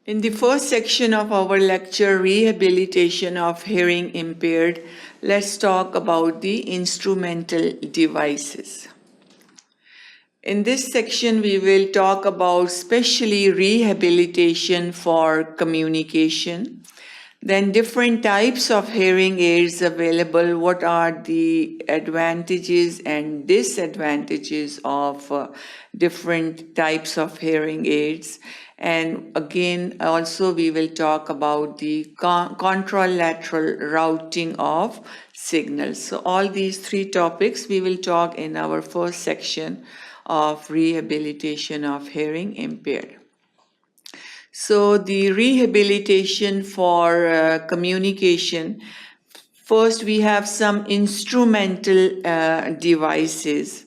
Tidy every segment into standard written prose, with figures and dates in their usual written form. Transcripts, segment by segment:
In the first section of our lecture, Rehabilitation of Hearing Impaired, let's talk about the instrumental devices. In this section, we will talk about specially rehabilitation for communication, then different types of hearing aids available, what are the advantages and disadvantages of different types of hearing aids. And again, also we will talk about the contralateral routing of signals. So all these three topics we will talk in our first section of rehabilitation of hearing impaired. So the rehabilitation for communication, first we have some instrumental devices.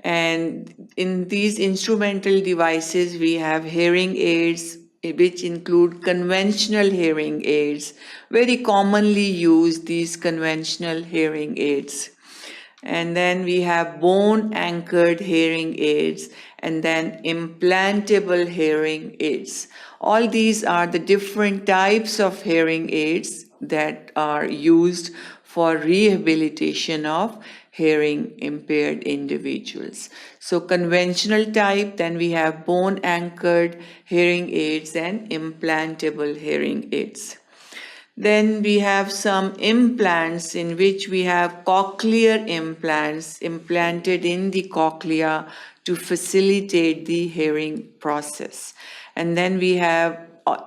And in these instrumental devices, we have hearing aids, which include conventional hearing aids, very commonly used, these conventional hearing aids. And then we have bone-anchored hearing aids, and then implantable hearing aids. All these are the different types of hearing aids that are used for rehabilitation of hearing impaired individuals. So conventional type, then we have bone-anchored hearing aids and implantable hearing aids. Then we have some implants in which we have cochlear implants implanted in the cochlea to facilitate the hearing process. And then we have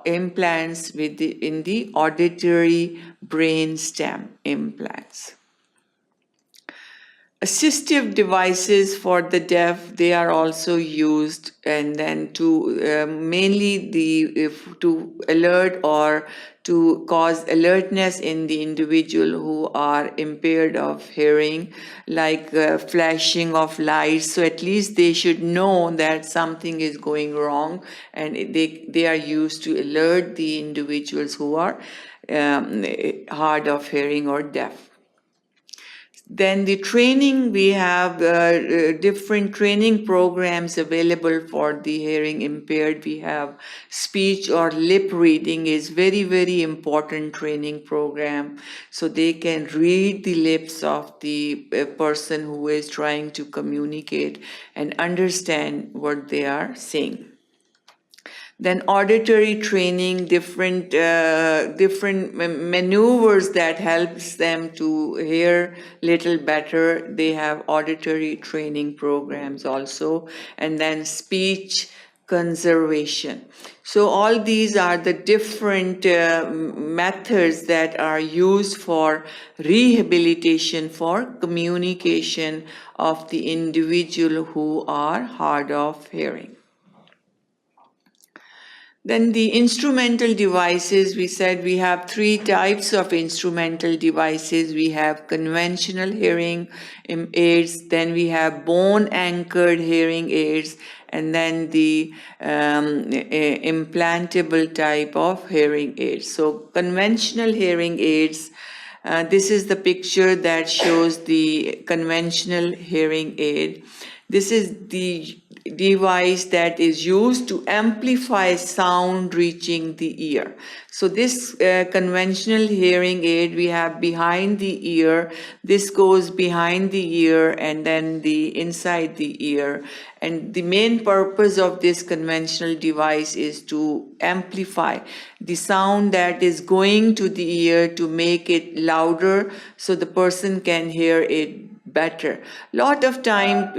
implants in the auditory brainstem implants. Assistive devices for the deaf, they are also used, and then to mainly to alert or to cause alertness in the individual who are impaired of hearing, like flashing of lights. So at least they should know that something is going wrong, and they are used to alert the individuals who are hard of hearing or deaf. Then the training, we have different training programs available for the hearing impaired. We have speech or lip reading is very, very important training program. So they can read the lips of the person who is trying to communicate and understand what they are saying. Then auditory training, different maneuvers that helps them to hear little better. They have auditory training programs also. And then speech conservation. So all these are the different methods that are used for rehabilitation for communication of the individual who are hard of hearing. Then the instrumental devices, we said we have three types of instrumental devices. We have conventional hearing aids, then we have bone-anchored hearing aids, and then the implantable type of hearing aids. So conventional hearing aids, this is the picture that shows the conventional hearing aid. This is the device that is used to amplify sound reaching the ear. So this conventional hearing aid we have behind the ear. This goes behind the ear and then inside the ear. And the main purpose of this conventional device is to amplify the sound that is going to the ear to make it louder so the person can hear it better. Lot of time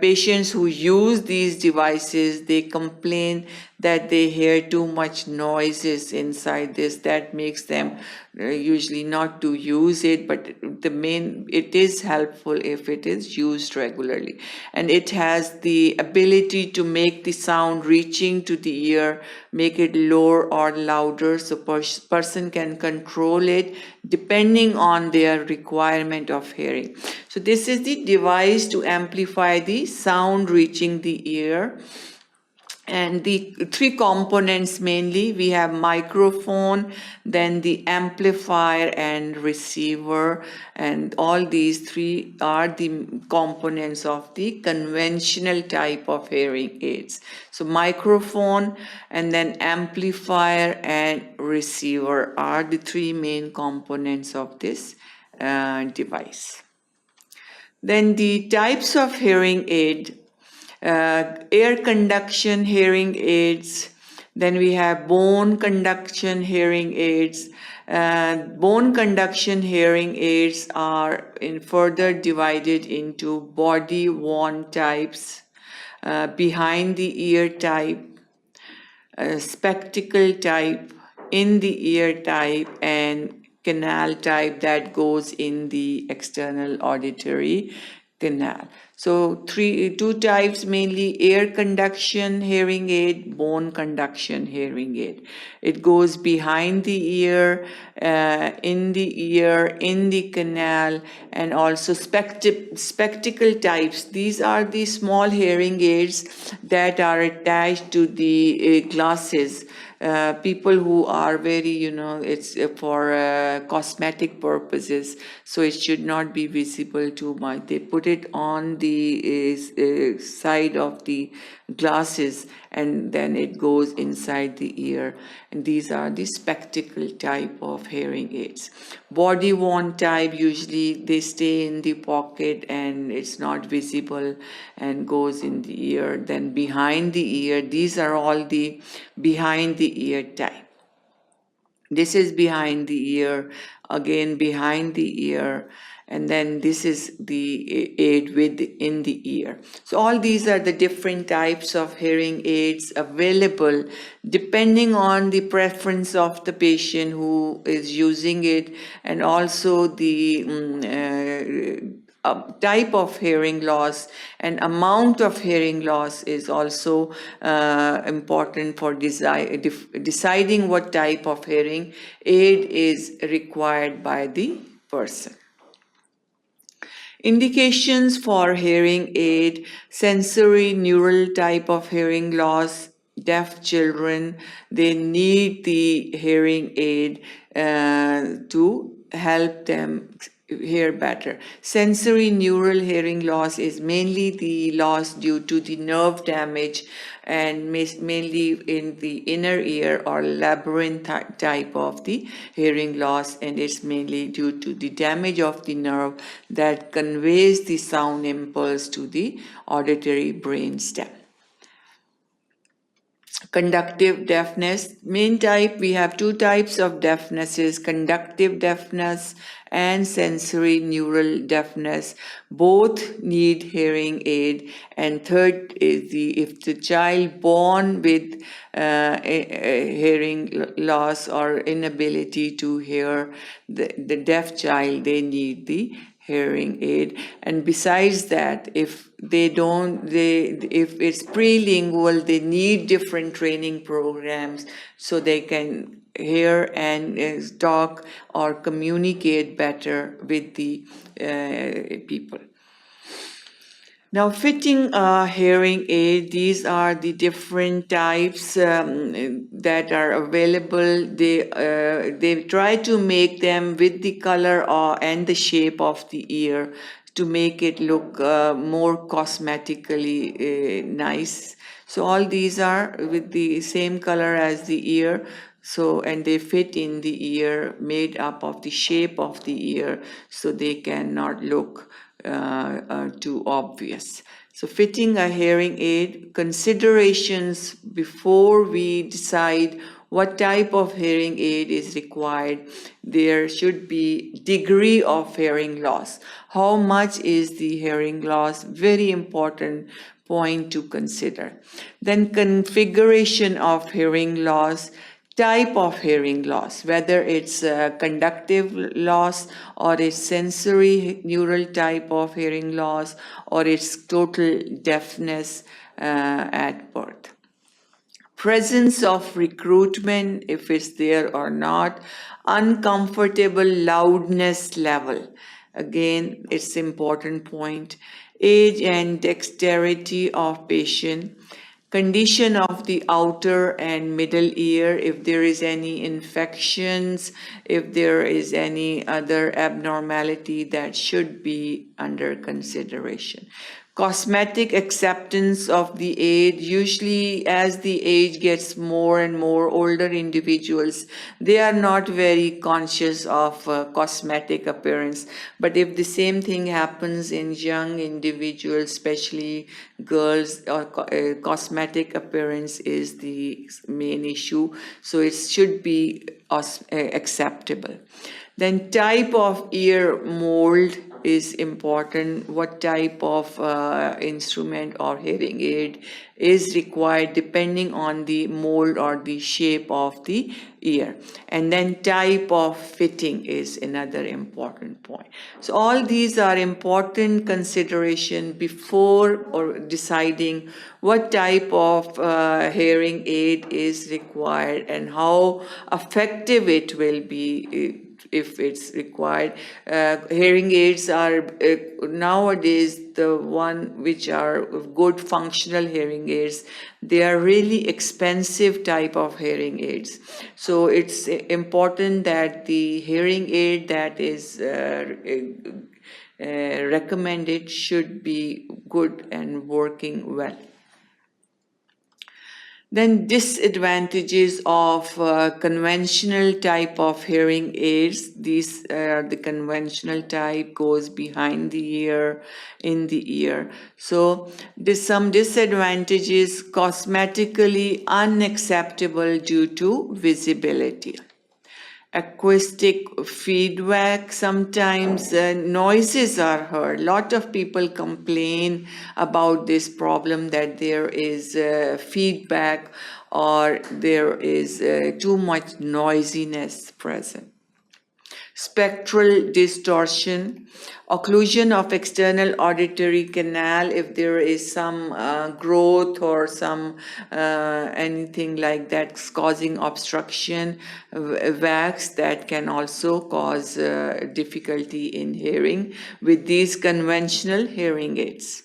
patients who use these devices, they complain that they hear too much noises inside this. That makes them usually not to use it, but it is helpful if it is used regularly. And it has the ability to make the sound reaching to the ear, make it lower or louder, so person can control it depending on their requirement of hearing. So this is the device to amplify the sound reaching the ear. And the three components mainly, we have microphone, then the amplifier and receiver, and all these three are the components of the conventional type of hearing aids. So microphone and then amplifier and receiver are the three main components of this device. Then the types of hearing aid, air conduction hearing aids, then we have bone conduction hearing aids. Bone conduction hearing aids are further divided into body worn types, behind the ear type, spectacle type, in the ear type, and canal type that goes in the external auditory canal. So two types mainly: air conduction hearing aid, bone conduction hearing aid. It goes behind the ear, in the canal, and also spectacle types. These are the small hearing aids that are attached to the glasses. People who are very, it's for cosmetic purposes, so it should not be visible too much. They put it on the side of the glasses, and then it goes inside the ear. And these are the spectacle type of hearing aids. Body worn type, usually they stay in the pocket and it's not visible and goes in the ear. Then behind the ear, these are all the behind the ear type. This is behind the ear, again behind the ear, and then this is the aid within the ear. So all these are the different types of hearing aids available depending on the preference of the patient who is using it, and also the type of hearing loss and amount of hearing loss is also important for deciding what type of hearing aid is required by the person. Indications for hearing aid: sensory neural type of hearing loss. Deaf children, they need the hearing aid to help them hear better. Sensory neural hearing loss is mainly the loss due to the nerve damage, and mainly in the inner ear or labyrinth type of the hearing loss, and it's mainly due to the damage of the nerve that conveys the sound impulse to the auditory brainstem. Conductive deafness. Main type, we have two types of deafnesses: conductive deafness and sensory neural deafness. Both need hearing aid. And third is if the child born with hearing loss or inability to hear, the deaf child, they need the hearing aid. And besides that, if it's prelingual, they need different training programs so they can hear and talk or communicate better with the people. Now, fitting a hearing aid, these are the different types that are available. They try to make them with the color and the shape of the ear to make it look more cosmetically nice. So all these are with the same color as the ear. So, and they fit in the ear, made up of the shape of the ear, so they cannot look too obvious. So fitting a hearing aid, considerations before we decide what type of hearing aid is required. There should be degree of hearing loss. How much is the hearing loss? Very important point to consider. Then configuration of hearing loss, type of hearing loss, whether it's conductive loss or it's sensory neural type of hearing loss or it's total deafness at birth. Presence of recruitment, if it's there or not. Uncomfortable loudness level, again it's important point. Age and dexterity of patient. condition of the outer and middle ear, if there is any infections, if there is any other abnormality that should be under consideration. Cosmetic acceptance of the aid, usually as the age gets more and more, older individuals, they are not very conscious of cosmetic appearance. But if the same thing happens in young individuals, especially girls, cosmetic appearance is the main issue. So it should be acceptable. Then type of ear mold is important. What type of instrument or hearing aid is required depending on the mold or the shape of the ear. And then type of fitting is another important point. So all these are important consideration before or deciding what type of hearing aid is required and how effective it will be if it's required. Hearing aids are nowadays the one which are good functional hearing aids. They are really expensive type of hearing aids. So it's important that the hearing aid that is recommended should be good and working well. Then disadvantages of conventional type of hearing aids. These the conventional type goes behind the ear, in the ear. So there's some disadvantages: cosmetically unacceptable due to visibility. Acoustic feedback, sometimes noises are heard. Lot of people complain about this problem, that there is feedback or there is too much noisiness present. Spectral distortion, occlusion of external auditory canal, if there is some growth or some anything like that causing obstruction, wax, that can also cause difficulty in hearing with these conventional hearing aids.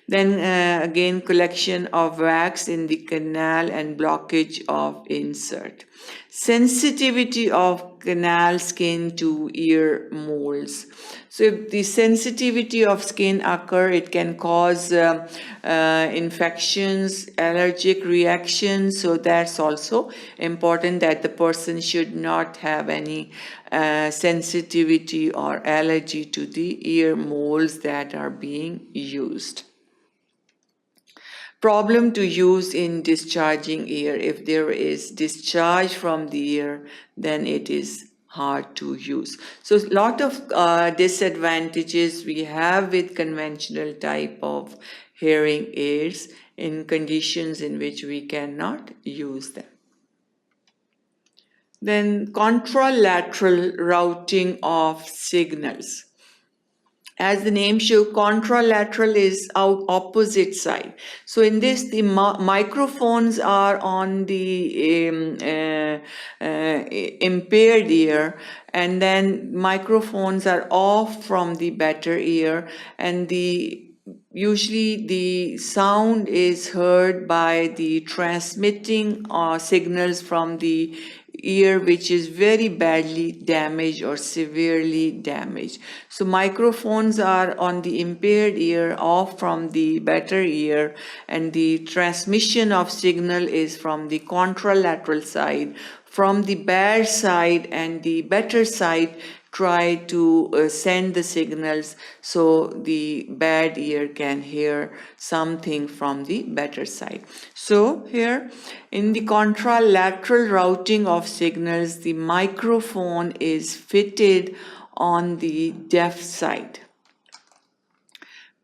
Then again, collection of wax in the canal and blockage of insert. Sensitivity of canal skin to ear molds. So if the sensitivity of skin occur, it can cause infections, allergic reactions. So that's also important, that the person should not have any sensitivity or allergy to the ear molds that are being used. Problem to use in discharging ear. If there is discharge from the ear, then it is hard to use. So a lot of disadvantages we have with conventional type of hearing aids in conditions in which we cannot use them. Then contralateral routing of signals. As the name shows, contralateral is out opposite side. So in this, the microphones are on the impaired ear, and then microphones are off from the better ear, and usually the sound is heard by the transmitting signals from the ear which is very badly damaged or severely damaged. So microphones are on the impaired ear, off from the better ear, and the transmission of signal is from the contralateral side. From the bad side and the better side, try to send the signals so the bad ear can hear something from the better side. So here in the contralateral routing of signals, the microphone is fitted on the deaf side.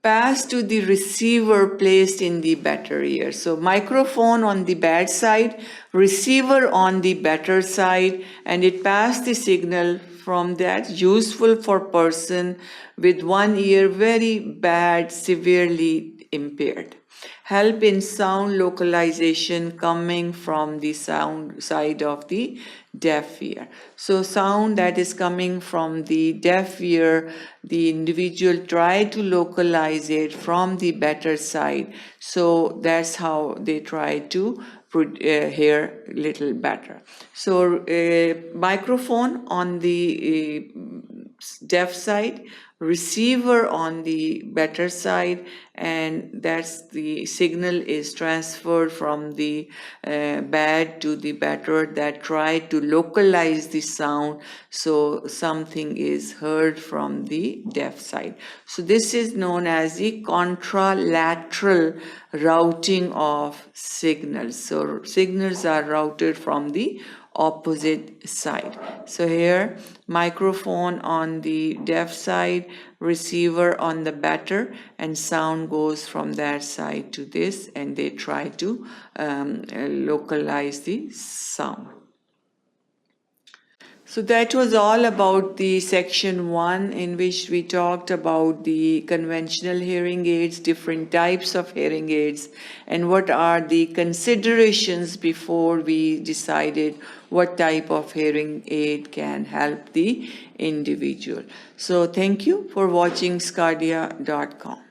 Pass to the receiver placed in the better ear. So microphone on the bad side, receiver on the better side, and it passed the signal from that, useful for person with one ear very bad, severely impaired. Help in sound localization coming from the sound side of the deaf ear. So sound that is coming from the deaf ear, the individual try to localize it from the better side. So that's how they try to hear little better. So microphone on the deaf side, receiver on the better side, and that's the signal is transferred from the bad to the better that try to localize the sound so something is heard from the deaf side. So this is known as the contralateral routing of signals. So signals are routed from the opposite side. So here microphone on the deaf side, receiver on the better, and sound goes from that side to this, and they try to localize the sound. So that was all about the section 1, in which we talked about the conventional hearing aids, different types of hearing aids, and what are the considerations before we decided what type of hearing aid can help the individual. So thank you for watching sqadia.com.